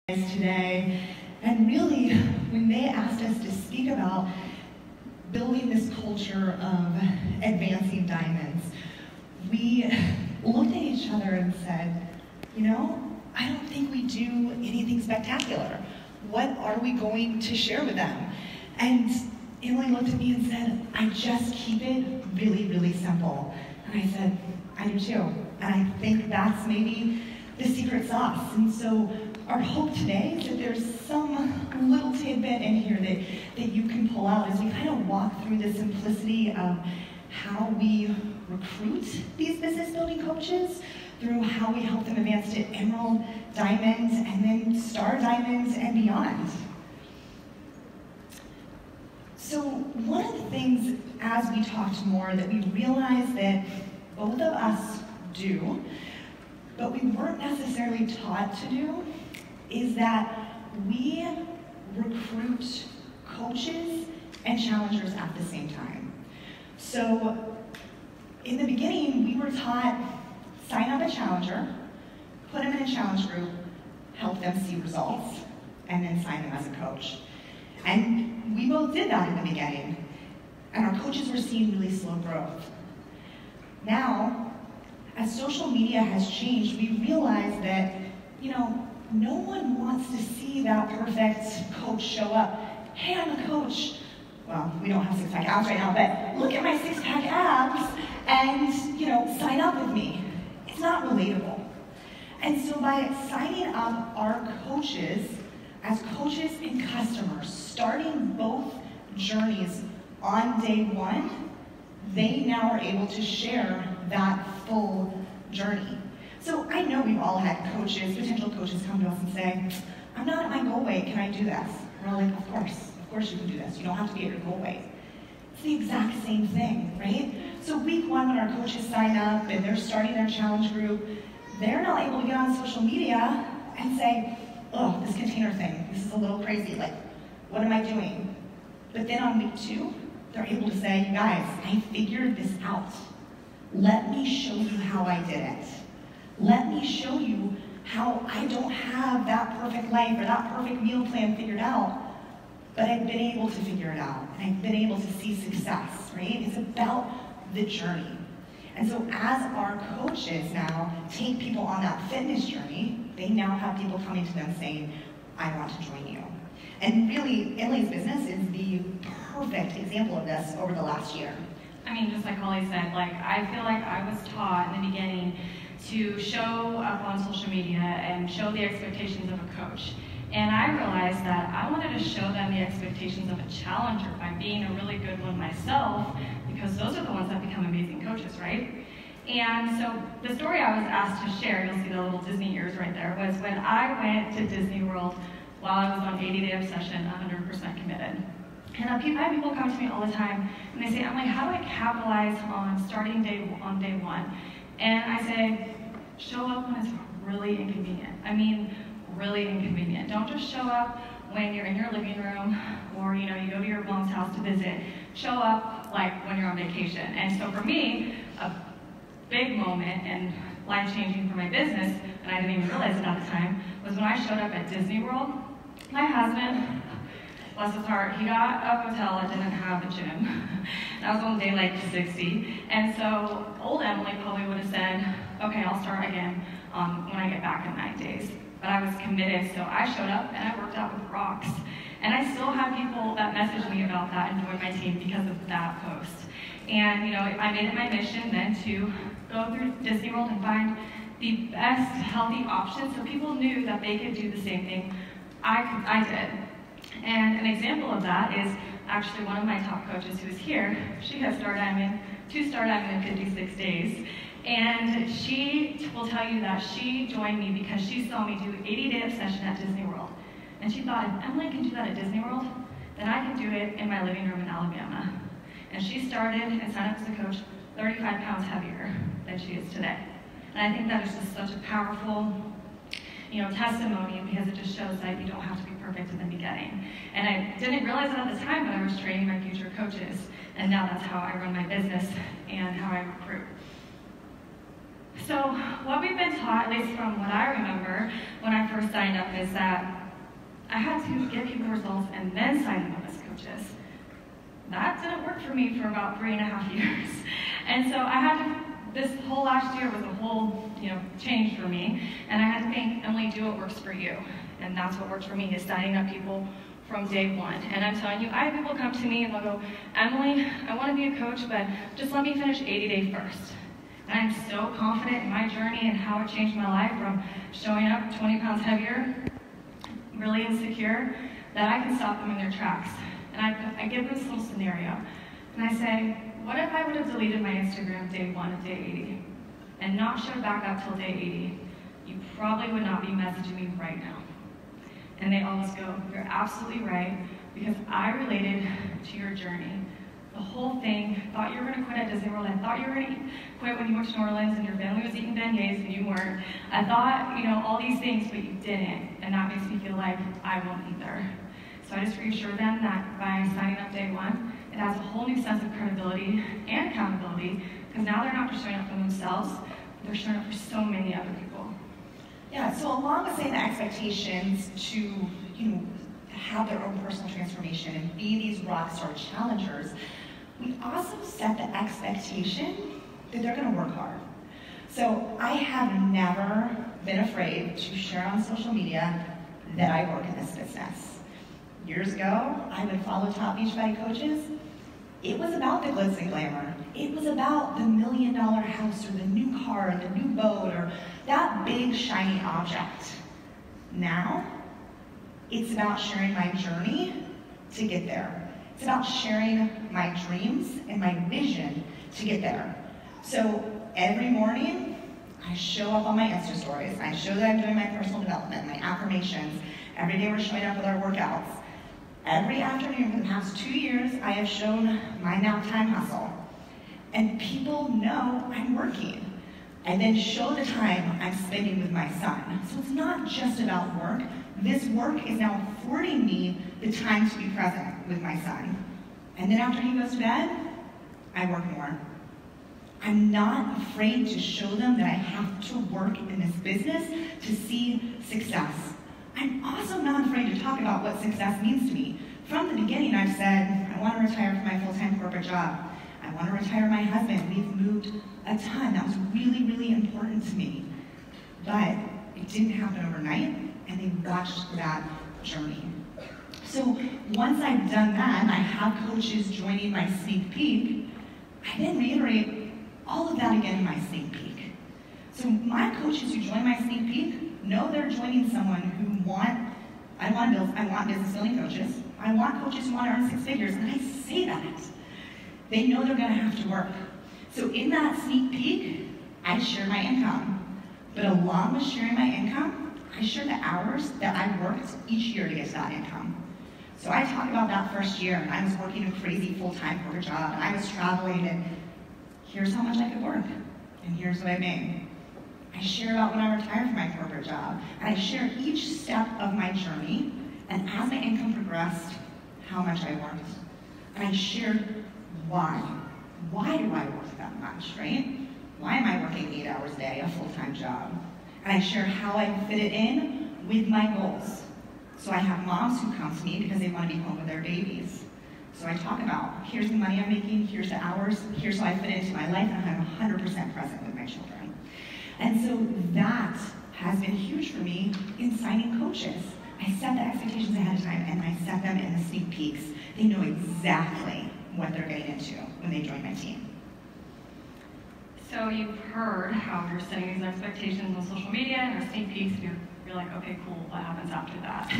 today, and really when they asked us to speak about building this culture of advancing diamonds, we looked at each other and said, you know, I don't think we do anything spectacular. What are we going to share with them? And Emily looked at me and said, I just keep it really, really simple. And I said, I do too. And I think that's maybe the secret sauce. And so our hope today is that there's some little tidbit in here that you can pull out as we kind of walk through the simplicity of how we recruit these business building coaches, through how we help them advance to emerald, diamonds, and then star diamonds and beyond. So one of the things as we talked more that we realized that both of us do, but we weren't necessarily taught to do, is that we recruit coaches and challengers at the same time. So in the beginning, we were taught, sign up a challenger, put them in a challenge group, help them see results, and then sign them as a coach. And we both did that in the beginning, and our coaches were seeing really slow growth. Now, as social media has changed, we realize that, you know, no one wants to see that perfect coach show up. Hey, I'm a coach. Well, we don't have six-pack abs right now, but look at my six-pack abs and, you know, sign up with me. It's not relatable. And so by signing up our coaches as coaches and customers, starting both journeys on day one, they now are able to share that full journey. So I know we've all had coaches, potential coaches come to us and say, I'm not at my goal weight, can I do this? And we're like, of course you can do this. You don't have to be at your goal weight. It's the exact same thing, right? So week one, when our coaches sign up and they're starting their challenge group, they're not able to get on social media and say, oh, this container thing, this is a little crazy, like, what am I doing? But then on week two, they're able to say, you guys, I figured this out. Let me show you how I did it. Let me show you how I don't have that perfect life or that perfect meal plan figured out, but I've been able to figure it out, and I've been able to see success, right? It's about the journey. And so as our coaches now take people on that fitness journey, they now have people coming to them saying, I want to join you. And really, Emily's business is the perfect example of this over the last year. I mean, just like Holly said, like, I feel like I was taught in the beginning to show up on social media and show the expectations of a coach. And I realized that I wanted to show them the expectations of a challenger by being a really good one myself, because those are the ones that become amazing coaches, right? And so the story I was asked to share, you'll see the little Disney ears right there, was when I went to Disney World while I was on 80-day obsession, 100% committed. And I have people come to me all the time, and they say, I'm like, how do I capitalize on starting on day one? And I say, show up when it's really inconvenient. I mean, really inconvenient. Don't just show up when you're in your living room or, you know, you go to your mom's house to visit. Show up like when you're on vacation. And so for me, a big moment and life-changing for my business, and I didn't even realize it at the time, was when I showed up at Disney World. My husband, bless his heart, he got a hotel that didn't have a gym. That was on day like 60. And so old Emily probably would have said, okay, I'll start again when I get back in 9 days. But I was committed, so I showed up and I worked out with rocks. And I still have people that message me about that and join my team because of that post. And you know, I made it my mission then to go through Disney World and find the best healthy options so people knew that they could do the same thing I did. And an example of that is actually one of my top coaches who is here. She has Star Diamond, 2 Star Diamond in 56 days. And she will tell you that she joined me because she saw me do 80-day obsession at Disney World. And she thought, if Emily can do that at Disney World, then I can do it in my living room in Alabama. And she started and signed up as a coach 35 pounds heavier than she is today. And I think that is just such a powerful, you know, testimony, because it just shows that you don't have to be perfect in the beginning. And I didn't realize it at the time, but I was training my future coaches. And now that's how I run my business and how I recruit. So what we've been taught, at least from what I remember when I first signed up, is that I had to give people results and then sign them up as coaches. That didn't work for me for about 3.5 years. And so I had to, this whole last year was a whole, change for me. And I had to think, Emily, do what works for you. And that's what works for me, is signing up people from day one. And I'm telling you, I have people come to me and they'll go, Emily, I want to be a coach, but just let me finish 80 Day first. And I'm so confident in my journey and how it changed my life from showing up 20 pounds heavier, really insecure, that I can stop them in their tracks. And I give them this little scenario. And I say, what if I would have deleted my Instagram day 1 of day 80 and not showed back up till day 80? You probably would not be messaging me right now. And they always go, you're absolutely right, because I related to your journey. The whole thing, thought you were going to quit at Disney World. I thought you were going to quit when you went to New Orleans and your family was eating beignets and you weren't. I thought, all these things, but you didn't. And that makes me feel like I won't either. So I just reassure them that by signing up day 1, it adds a whole new sense of credibility and accountability, because now they're not just showing up for themselves, they're showing up for so many other people. Yeah, so along with saying the expectations to, have their own personal transformation and be these rockstar challengers, we also set the expectation that they're going to work hard. So I have never been afraid to share on social media that I work in this business. Years ago, I would follow top Beachbody coaches. It was about the glitz and glamour. It was about the $1 million house or the new car or the new boat or that big shiny object. Now, it's about sharing my journey to get there. It's about sharing my dreams and my vision to get there. So every morning, I show up on my Insta stories. I show that I'm doing my personal development, my affirmations. Every day we're showing up with our workouts. Every afternoon for the past 2 years, I have shown my Now Time Hustle. And people know I'm working. And then show the time I'm spending with my son. So it's not just about work. This work is now affording me the time to be present with my son. And then after he goes to bed, I work more. I'm not afraid to show them that I have to work in this business to see success. I'm also not afraid to talk about what success means to me. From the beginning, I've said, I want to retire from my full-time corporate job. I want to retire my husband. We've moved a ton. That was really, really important to me. But it didn't happen overnight, and they watched that journey. So once I've done that, and I have coaches joining my sneak peek, I then reiterate all of that again in my sneak peek. So my coaches who join my sneak peek know they're joining someone who I want business building coaches. I want coaches who want to earn 6 figures, and I say that. They know they're going to have to work. So in that sneak peek, I share my income. But along with sharing my income, I share the hours that I worked each year to get to that income. So I talk about that first year, and I was working a crazy full-time corporate job, and I was traveling, and here's how much I could work, and here's what I made. I share about when I retired from my corporate job, and I share each step of my journey, and as my income progressed, how much I worked. And I shared why. Why do I work that much, right? Why am I working 8 hours a day, a full-time job? And I share how I fit it in with my goals. So I have moms who come to me because they want to be home with their babies. So I talk about, here's the money I'm making, here's the hours, here's how I fit into my life, and I'm 100% present with my children. And so that has been huge for me in signing coaches. I set the expectations ahead of time, and I set them in the sneak peeks. They know exactly what they're getting into when they join my team. So you've heard how you're setting these expectations on social media and our sneak peeks. You're like, okay, cool, what happens after that?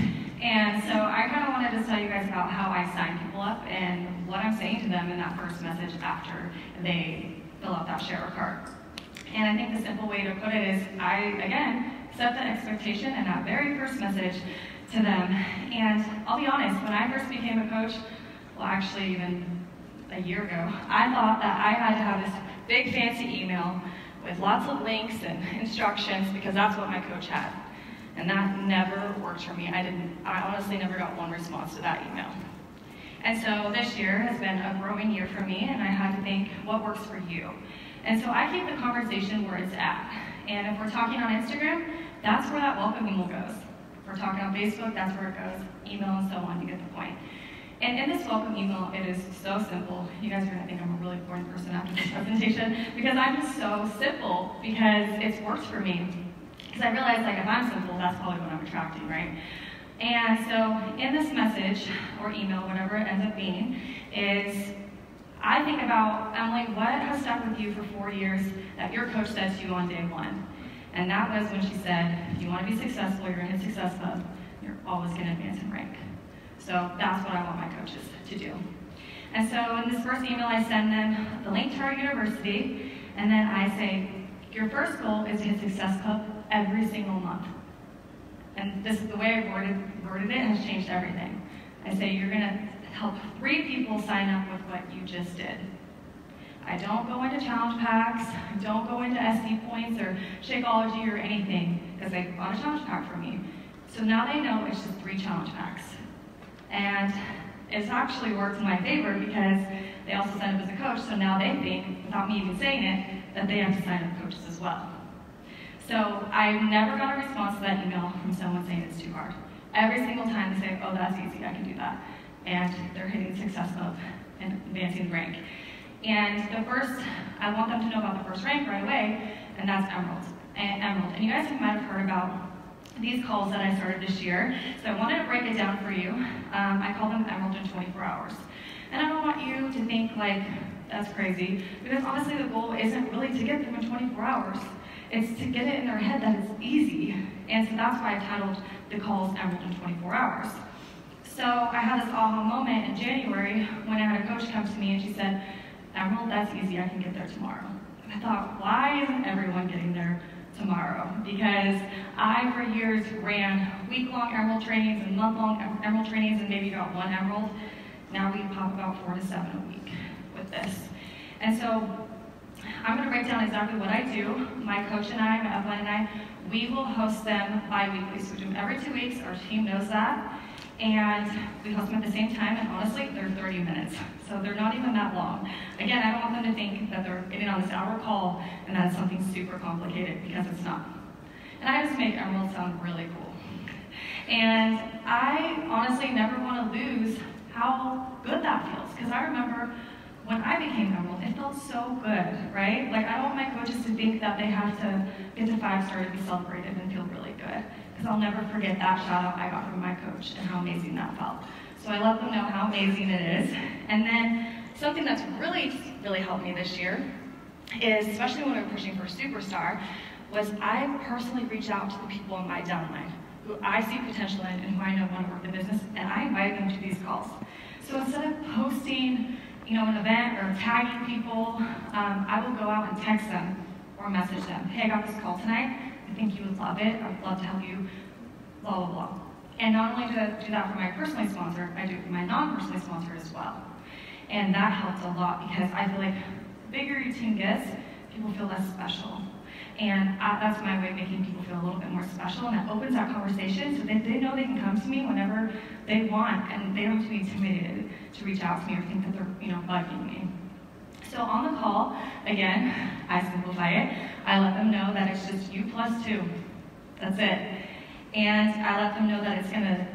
And so I kind of wanted to tell you guys about how I sign people up and what I'm saying to them in that first message after they fill out that sharer card. And I think the simple way to put it is I, again, set the expectation in that very first message to them. And I'll be honest, when I first became a coach, well, actually even a year ago, I thought that I had to have this big fancy email with lots of links and instructions because that's what my coach had. And that never worked for me. I honestly never got one response to that email. And so this year has been a growing year for me, and I had to think, what works for you? And so I keep the conversation where it's at. And if we're talking on Instagram, that's where that welcome email goes. If we're talking on Facebook, that's where it goes. Email and so on, you get the point. And in this welcome email, it is so simple. You guys are gonna think I'm a really boring person after this presentation because I'm just so simple because it's worked for me. Because I realized like if I'm simple, that's probably what I'm attracting, right? And so in this message or email, whatever it ends up being, is I think about, Emily, what has stuck with you for 4 years that your coach said to you on day one? And that was when she said, if you want to be successful, you're going to hit Success Club, you're always going to advance in rank. So that's what I want my coaches to do. And so in this first email, I send them the link to our university, and then I say, your first goal is to hit Success Club every single month. And this is the way I worded it has changed everything. I say, you're going to help 3 people sign up with what you just did. I don't go into challenge packs, I don't go into SD points or Shakeology or anything, because they bought a challenge pack for me. So now they know it's just 3 challenge packs. And it's actually worked in my favor because they also sign up as a coach, so now they think, without me even saying it, that they have to sign up coaches as well. So I never got a response to that email from someone saying it's too hard. Every single time they say, oh, that's easy, I can do that. And they're hitting Success Club and advancing rank. And the first, I want them to know about the first rank right away, and that's Emerald. And you guys might have heard about these calls that I started this year. So I wanted to break it down for you. I call them Emerald in 24 hours. And I don't want you to think like, that's crazy, because honestly the goal isn't really to get them in 24 hours. It's to get it in their head that it's easy. And so that's why I titled the calls Emerald in 24 hours. So I had this aha moment in January when I had a coach come to me and she said, Emerald, that's easy, I can get there tomorrow. And I thought, why isn't everyone getting there tomorrow? Because I, for years, ran week-long Emerald trainings and month-long Emerald trainings and maybe got 1 Emerald. Now we pop about 4 to 7 a week with this. And so I'm going to break down exactly what I do. My coach and I, my upline and I, we will host them bi-weekly. So we do them every 2 weeks. Our team knows that. And we host them at the same time, and honestly, they're 30 minutes. So they're not even that long. Again, I don't want them to think that they're getting on this hour call and that it's something super complicated, because it's not. And I just make Emerald sound really cool. And I honestly never want to lose how good that feels, because I remember when I became Emerald, it felt so good, right? Like, I don't want my coaches to think that they have to get to 5-star to be celebrated and feel really good. Because I'll never forget that shout out I got from my coach and how amazing that felt. So I let them know how amazing it is. And then something that's really, really helped me this year is, especially when we were pushing for Superstar, was I personally reached out to the people on my downline who I see potential in and who I know want to work the business, and I invited them to these calls. So instead of posting, an event or tagging people, I will go out and text them or message them. Hey, I got this call tonight. I think you would love it. I would love to help you, blah, blah, blah. And not only do I do that for my personally sponsored, I do it for my non-personally sponsored as well. And that helps a lot, because I feel like the bigger your team gets, people feel less special. And that's my way of making people feel a little bit more special, and that opens that conversation so they know they can come to me whenever they want, and they don't have to be intimidated to reach out to me or think that they're, bugging me. So on the call, again, I simplify it. I let them know that it's just you plus 2. That's it. And I let them know that it's gonna,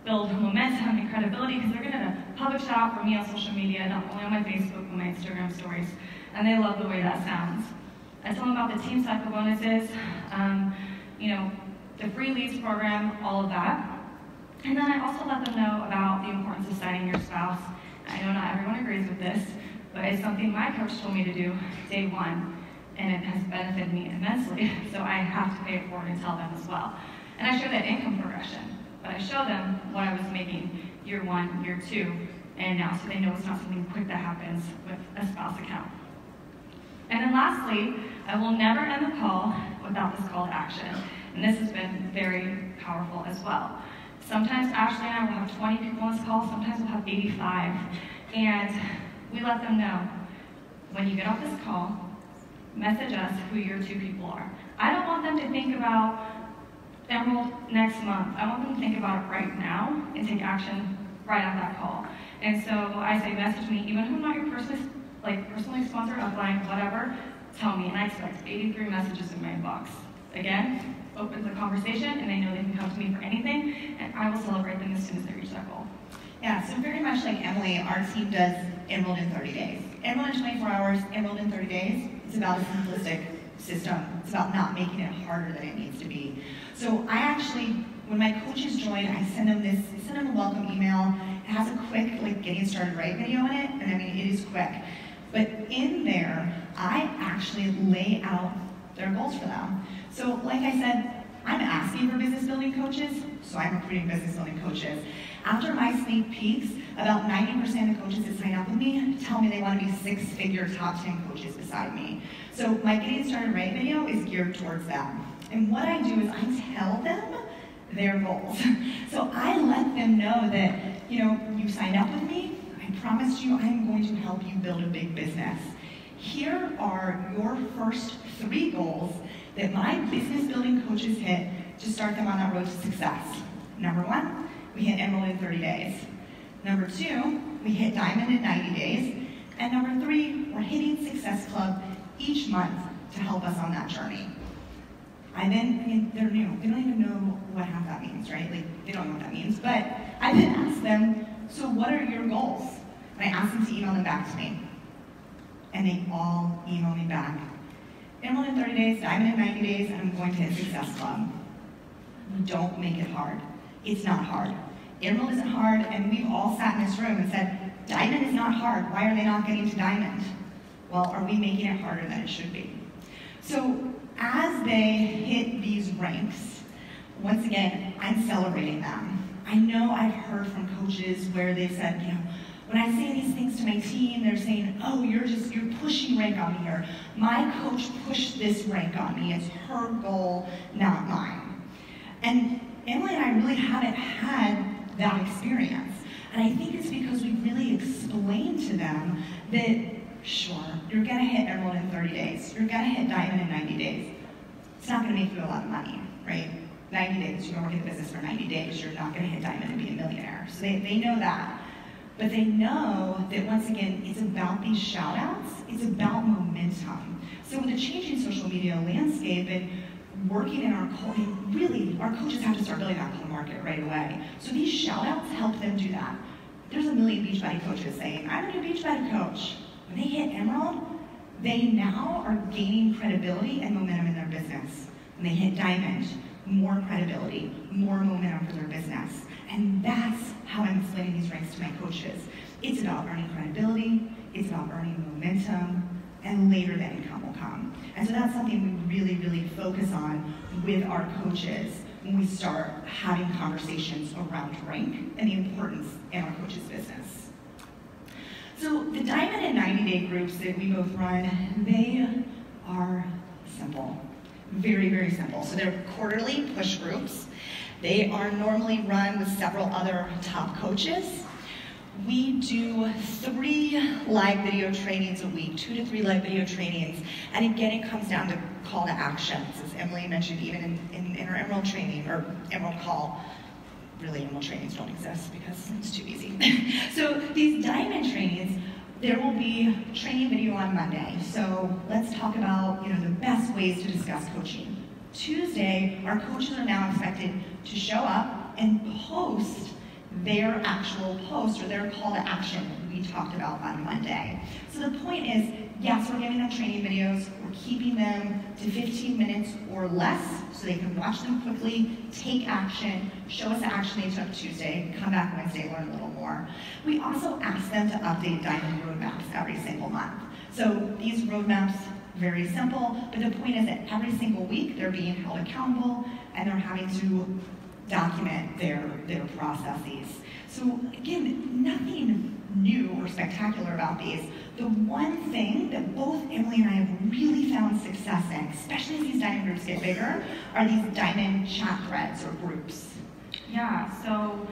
build momentum and credibility, because they're gonna public shout out for me on social media, not only on my Facebook, but my Instagram stories. And they love the way that sounds. I tell them about the team cycle bonuses, the free leads program, all of that. And then I also let them know about the importance of signing your spouse. I know not everyone agrees with this, but it's something my coach told me to do day 1, and it has benefited me immensely, so I have to pay it forward and tell them as well. And I show that income progression, but I show them what I was making year 1, year 2, and now, so they know it's not something quick that happens with a spouse account. And then lastly, I will never end the call without this call to action. And this has been very powerful as well. Sometimes Ashley and I will have 20 people on this call, sometimes we'll have 85. And we let them know, when you get off this call, message us who your 2 people are. I don't want them to think about Emerald next month. I want them to think about it right now and take action right at that call. And so I say, message me, even if I'm not your personally like personally sponsored, upline, whatever, tell me. And I expect 83 messages in my inbox. Again, opens the conversation, and they know they can come to me for anything, and I will celebrate them as soon as they reach that goal. Yeah, so very much like Emily, our team does enrolled in 30 days. Enrolled in 24 hours, enrolled in 30 days. It's about a simplistic system. It's about not making it harder than it needs to be. So I actually, when my coaches join, I send them a welcome email. It has a quick, like, getting started right video in it, and I mean, it is quick. But in there, I actually lay out their goals for them. So like I said, I'm asking for business building coaches, so I'm recruiting business building coaches. After my sneak peeks, about 90% of coaches that sign up with me tell me they want to be six-figure top 10 coaches beside me. So my Getting Started Right video is geared towards them. And what I do is I tell them their goals. So I let them know that, you signed up with me, I promised you I'm going to help you build a big business. Here are your first 3 goals that my business building coaches hit to start them on that road to success. Number 1, we hit enroll in 30 days. Number 2, we hit diamond in 90 days. And number 3, we're hitting Success Club each month to help us on that journey. They're new. They don't even know what half that means, right? Like, they don't know what that means. But I then ask them, so what are your goals? And I ask them to email them back to me. And they all email me back. Enroll in 30 days, diamond in 90 days, and I'm going to hit Success Club. Don't make it hard. It's not hard. Emerald isn't hard, and we've all sat in this room and said, diamond is not hard. Why are they not getting to diamond? Well, are we making it harder than it should be? So as they hit these ranks, once again, I'm celebrating them. I know I've heard from coaches where they said, when I say these things to my team, they're saying, oh, you're pushing rank on me, or my coach pushed this rank on me. It's her goal, not mine. And Emily and I really haven't had that experience. And I think it's because we really explained to them that, sure, you're gonna hit emerald in 30 days. You're gonna hit diamond in 90 days. It's not gonna make you a lot of money, right? 90 days, you're gonna work in the business for 90 days, you're not gonna hit diamond and be a millionaire. So they know that. But they know that, once again, it's about these shout outs, it's about momentum. So with the changing social media landscape and working in our culture, really, our coaches have to start building that cold market right away. So these shout outs help them do that. There's a million Beachbody coaches saying, I'm a new Beachbody coach. When they hit emerald, they now are gaining credibility and momentum in their business. When they hit diamond, more credibility, more momentum for their business. And that's how I'm explaining these ranks to my coaches. It's about earning credibility, it's about earning momentum, and later that income will come. And so that's something we really, really focus on with our coaches when we start having conversations around rank and the importance in our coaches' business. So the diamond and 90-day groups that we both run, they are simple. Very, very simple. So they're quarterly push groups. They are normally run with several other top coaches. We do 3 live video trainings a week, 2 to 3 live video trainings. And again, it comes down to call to actions, as Emily mentioned, even in our Emerald training, or Emerald call. Really, Emerald trainings don't exist because it's too easy. So these diamond trainings, there will be training video on Monday. So let's talk about the best ways to discuss coaching. Tuesday, our coaches are now expected to show up and post their actual post or their call to action that we talked about on Monday. So the point is, yes, we're giving them training videos, we're keeping them to 15 minutes or less so they can watch them quickly, take action, show us the action they took Tuesday, come back Wednesday, learn a little more. We also ask them to update diamond roadmaps every single month. So these roadmaps, very simple, but the point is that every single week they're being held accountable and they're having to document their processes. So again, nothing new or spectacular about these. The one thing that both Emily and I have really found success in, especially as these diamond groups get bigger, are these diamond chat threads or groups. Yeah, so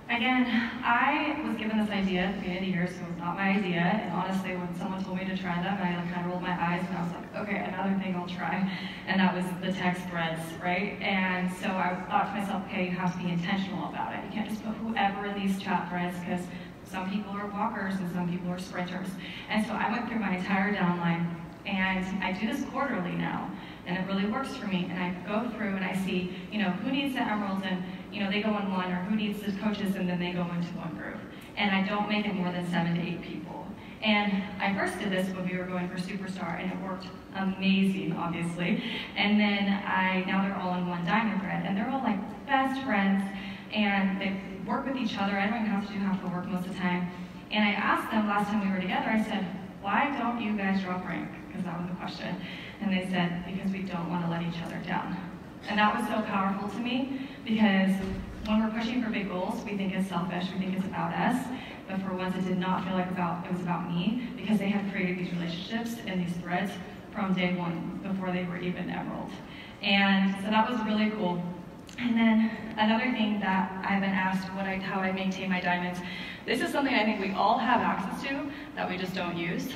again, I was given this idea at the beginning of the year, so it was not my idea. And honestly, when someone told me to try that, I kind of rolled my eyes and I was like, okay, another thing I'll try. And that was the text threads, right? And so I thought to myself, okay, you have to be intentional about it. You can't just put whoever in these chat threads because Some people are walkers and some people are sprinters. And so I went through my entire downline, and I do this quarterly now, and it really works for me. And I go through and I see, who needs the emeralds, and they go in one, or who needs the coaches, and then they go into one group. And I don't make it more than 7 to 8 people. And I first did this when we were going for Superstar, and it worked amazing, obviously. And then now they're all in one diamond thread, and they're all like best friends, and they work with each other. I don't even have to do half the work most of the time. And I asked them last time we were together, I said, why don't you guys drop rank? Because that was the question. And they said, because we don't want to let each other down. And that was so powerful to me, because when we're pushing for big goals, we think it's selfish, we think it's about us. But for once, it did not feel like it was about me, because they had created these relationships and these threads from day one, before they were even emerald. And so that was really cool. And then another thing that I've been asked, how I maintain my diamonds. This is something I think we all have access to that we just don't use.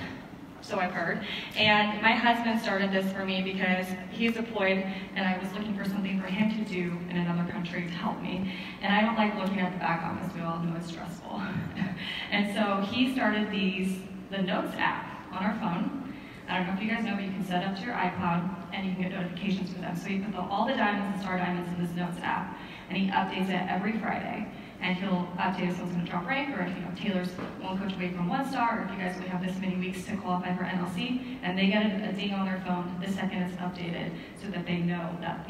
So I've heard. And my husband started this for me because he's deployed, and I was looking for something for him to do in another country to help me. And I don't like looking at the back office. We all know it's stressful. And so he started the Notes app on our phone. I don't know if you guys know, but you can set up to your iCloud and you can get notifications for them. So you put all the diamonds and star diamonds in this Notes app, and he updates it every Friday. And he'll update if someone's going to drop rank, or if Taylor's one coach away from 1 star, or if you guys only have this many weeks to qualify for NLC, and they get a ding on their phone the second it's updated, so that they know that,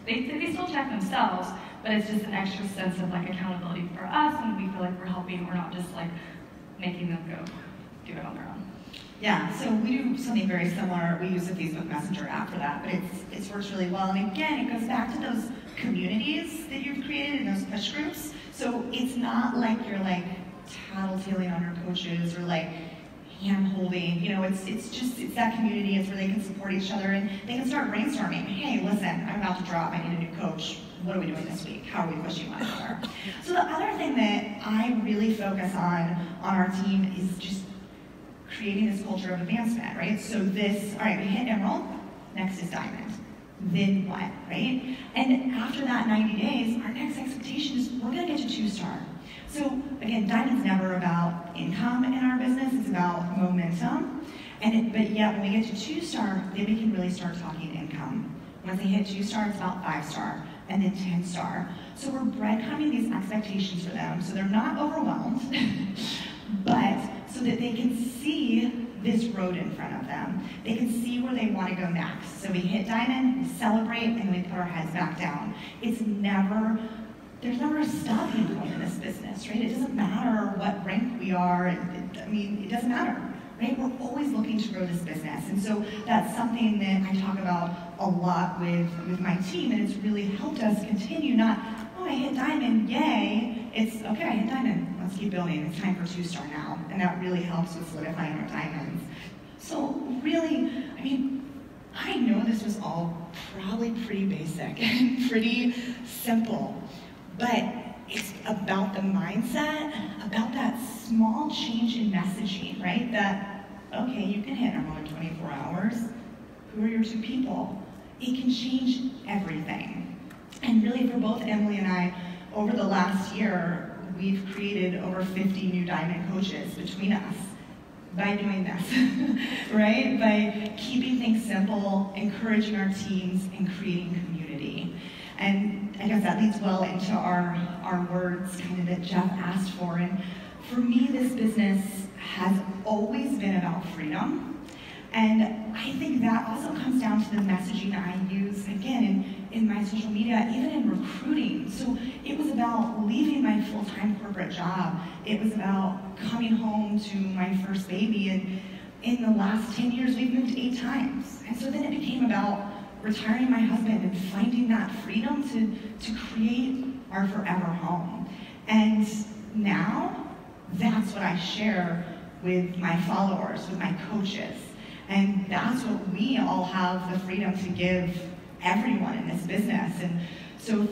they still check themselves, but it's just an extra sense of accountability for us, and we feel like we're helping. We're not just making them go do it on their own. Yeah, so we do something very similar. We use the Facebook Messenger app for that, but it works really well. And again, it goes back to those communities that you've created and those push groups. So it's not like you're tattletaling on your coaches or hand-holding. It's that community. It's where they can support each other, and they can start brainstorming. Hey, listen, I'm about to drop. I need a new coach. What are we doing this week? How are we pushing one another? So the other thing that I really focus on our team is just creating this culture of advancement, right? So all right, we hit emerald, next is diamond. Then what, right? And after that 90 days, our next expectation is we're gonna get to 2-star. So again, diamond's never about income in our business, it's about momentum. But yet, when we get to 2-star, then we can really start talking income. Once they hit 2-star, it's about 5-star, and then 10-star. So we're breadcrumbing these expectations for them, so they're not overwhelmed, but so that they can see this road in front of them. They can see where they want to go next. So we hit diamond, we celebrate, and we put our heads back down. There's never a stopping point in this business, right? It doesn't matter what rank we are. It doesn't matter, right? We're always looking to grow this business. And so that's something that I talk about a lot with my team, and it's really helped us continue, not, oh, I hit diamond, yay. It's, okay, I hit diamond. Let's keep building. It's time for 2-star now. And that really helps with solidifying our diamonds. So really, I know this was all probably pretty basic and pretty simple, but it's about the mindset, about that small change in messaging, right? That, okay, you can hit emerald in 24 hours. Who are your 2 people? It can change everything. And really, for both Emily and I, over the last year, we've created over 50 new diamond coaches between us by doing this, right? By keeping things simple, encouraging our teams, and creating community. And I guess that leads well into our words kind of that Jeff asked for. And for me, this business has always been about freedom. And I think that also comes down to the messaging I use, again, in my social media, even in recruiting. So it was about leaving my full-time corporate job. It was about coming home to my first baby. And in the last 10 years, we've moved 8 times. And so then it became about retiring my husband and finding that freedom to create our forever home. And now, that's what I share with my followers, with my coaches. And that's what we all have the freedom to give everyone in this business. And so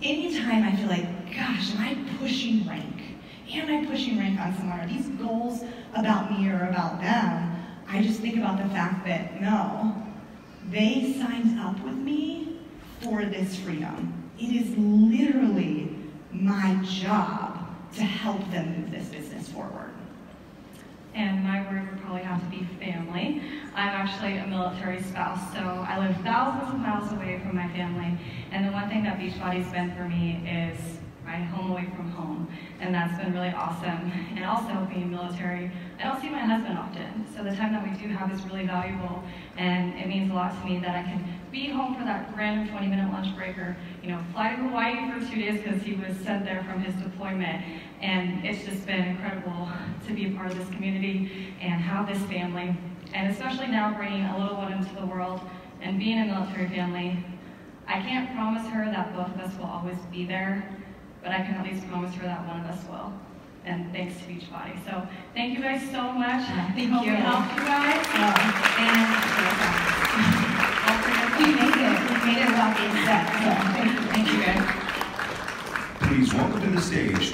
anytime I feel like, gosh, am I pushing rank? Am I pushing rank on someone? Are these goals about me or about them? I just think about the fact that, no, they signed up with me for this freedom. It is literally my job to help them move this business forward? And my word would probably have to be family. I'm actually a military spouse, so I live thousands of miles away from my family. And the one thing that Beachbody's been for me is my home away from home. And that's been really awesome. And also being military, I don't see my husband often. So the time that we do have is really valuable. And it means a lot to me that I can be home for that random 20-minute lunch break, or fly to Hawaii for 2 days because he was sent there from his deployment. And it's just been incredible to be a part of this community and have this family. And especially now bringing a little one into the world and being a military family, I can't promise her that both of us will always be there, but I can at least promise her that one of us will. And thanks to Beachbody. So thank you guys so much. Thank you. Hope we helped you guys. You made it without being said. So thank you guys. Please welcome to the stage